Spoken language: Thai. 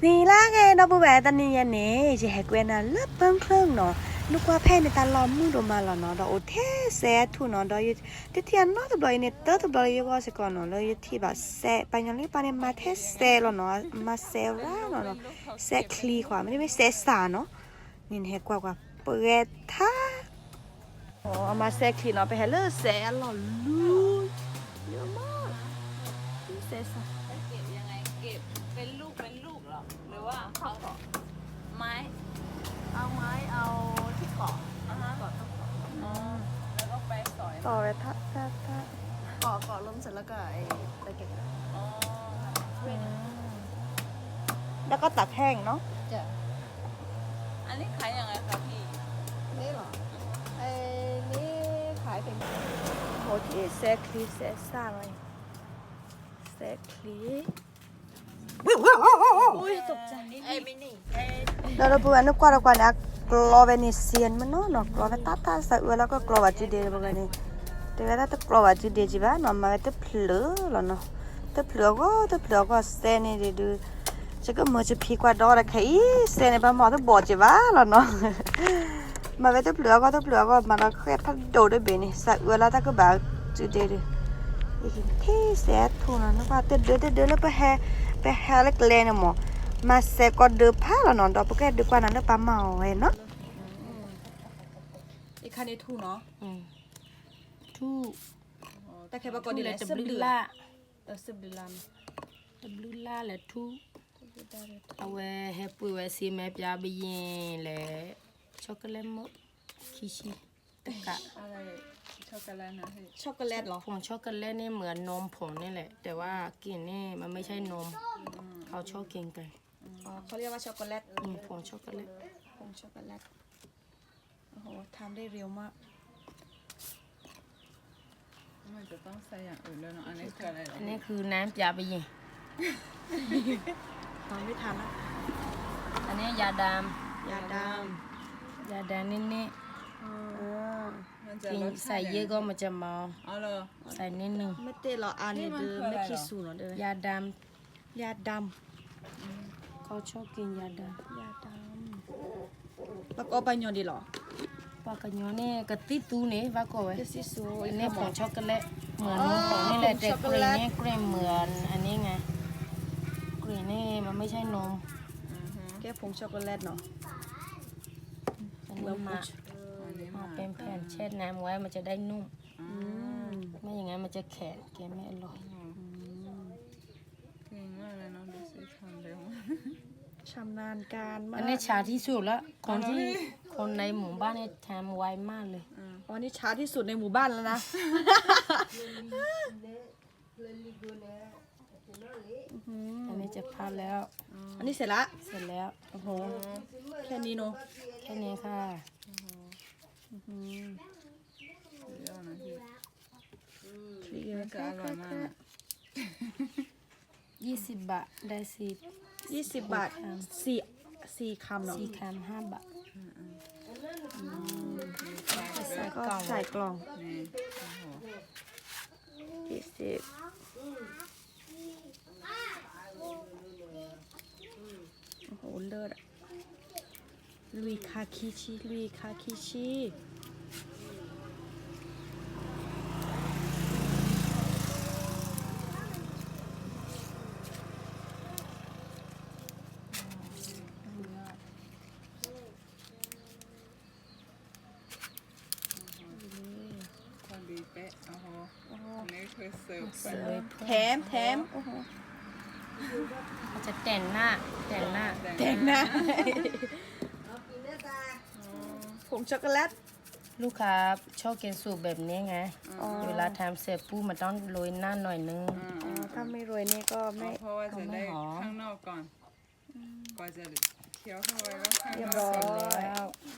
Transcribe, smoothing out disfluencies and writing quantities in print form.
นี่ล่ะไงเราไปแหวตอนนี้นี่จะให้กวนน่ะเลิกเบิ่งเครื่องเนาะนึกว่าแพ้ในตาล้อมมือดูมาแล้วเนาะดอกโอเทแซทุเนาะดอกอยู่ที่เทียนเนาะตะบอยเนี่ยตะบอยอยู่ก็สิก่อนเนาะเลยที่แบบแซไปยังนี่ปานเนี่ยมาเทแซแล้วเนาะมาแซร่าเนาะแซคลีกว่าไม่ได้ไม่แซสาเนาะนี่เฮ็ดกว่าเปิดท่าอ๋อเอามาแซคลีเนาะไปให้เลิกแซหล่อลูเยอะมากแซสา เก็บยังไงเก็บเป็นลูกหรอหรือว่าเขาเกาะไม้เอาไม้เอาที่เกาะเกาะต้องเกาะแล้วก็ไปสอย ต่อไปท่าเกาะล้มเสร็จแล้วก็ไปเก็บ อ๋อ แล้วก็ตักแห้งเนาะ จะ อันนี้ขายยังไงคะพี่ นี่เหรอไอ้นี่ขายเป็น โอเคแซคลีแซซ่าเลยแซคลีอุ้ยตกใจ เอ้ยไม่นี่ เราพูดว่านึกว่านะกลอเวนิเซียนมันเนาะกลอเวตาใส่เวลาก็กลอว่าจีเดย์บอกนี่แต่ว่าถ้ากลอว่าจีเดย์จีบ้านมาเวทเพลอแล้วเนาะแต่เพลอก็เซนี่ดูจะก็มือจะพีกว่าดอร์แค่เซนี่บ้านหมอต้องบอกจีบ้าแล้วเนาะมาเวทเพลอก็มาแล้วแค่ถ้าโดดได้เบนี่ใส่เวลาถ้าก็แบบจีเดย์อีกที่เสียทุนนะนึกว่าเดินแล้วไปแฮเล็กเลนหมอมาเสกก็เดือผ้าแล้วนอนดอกก็เดือกว่านั้นเดือปลาเมาไว้เนาะ อีกคันนี้ทูเนาะ ทู แต่แค่ว่าก่อนดีเลย จะ ซึ บ ม ลู เดือ ล่า ซึมเดือล จะบลูล่าและทูเอาไว้ให้ปุ๋ยไว้ซีแม่ปยาไปยินและช็อกโกแลตมดคิชิตะกะ อะไรช็อกโกแลตนะพี่ ำช็อกโกแลตเหรอ ผงช็อกโกแลตนี่เหมือนนมผงนี่แหละ แต่ว่ากลิ่นนี่มันไม่ใช่นมเขาชอบกินกัน อ๋อเขาเรียกว่าช็อกโกแลต ผงช็อกโกแลต ผงช็อกโกแลตโอ้โหทำได้เร็วมาก มันจะต้องใส่อย่างอื่นด้วยเนาะอันนี้คืออะไรเหรอ อันนี้คือน้ำปยาไปยิน ทำไม่ทันนะ อันนี้ยาด ยาด ำยาดำนี่นี่ มันจะ กิน รสชา ใส่ ติ เยอะก็มันจะเมา อ๋อเหรอ ใส่นิดนึง ำไม่เตะหรออันนี้ นี่มัน เดือ คืออะไร ไม่ เหรอ คิดสูตรหรอเดือย าด ยาด ำเขาชอบกินยาด ำยาดำแล้วก็เอาไปยอนดีเหรอ ำปากกันยอนี่กะติตูนี่ว่าก็ไว้ เจสิสู อันนี้ผงช็อกโกแลตเหมือนนมผงนี่แหละแต่กลิ่นนี่กลิ่นเหมือนอันนี้ไงกลิ่นนี่มันไม่ใช่นม แค่ผงช็อกโกแลตเนาะ อันนี้มา อันนี้ มา มา เป็นแผ่นแช่น้ำไว้มันจะได้นุ่ม อืม ไม่อย่างนั้นมันจะแข็งแกไม่อร่อย เก่งมากเลยเนาะดูสิทำเร็วมาก ชำนาญการมาก อันนี้ชาที่สุดแล้วคนในหมู่บ้านนี่ทำไวมากเลย วันนี้ช้าที่สุดในหมู่บ้านแล้วนะ อันนี้จะพัดแล้ว อันนี้เสร็จละ เสร็จแล้ว โอ้โห แค่นี้เนาะ แค่นี้ค่ะ สุดยอดนะพี่ เคลียร์ จะอร่อยมากนะ 20 บาทได้20 บาทสี่คำเนาะ 4คำ5 บาท แล้วก็ใส่กล่อง นี่โอ้โห 20โอ้โห เลิศอะลุยคาคิชิ พอดีเป๊ะโอ้โหอันนี้คือเสิร์ฟไป เสิร์ฟ แถมโอ้โห เขาจะแต่งหน้า แต่งนะ ผงช็อกโกแลต ลูกค้าชอบกินสูตรแบบนี้ไง เวลาทำเสร็จปุ๊บมันต้องโรยหน้าหน่อยนึง อ๋อถ้าไม่รวยนี่ก็ไม่ เพราะว่าจะได้ หอม ข้างนอกก่อนกว่าจะเคี้ยวเข้าไปแล้วข้าง เรียบ น ร้ อ อก ย แล้ว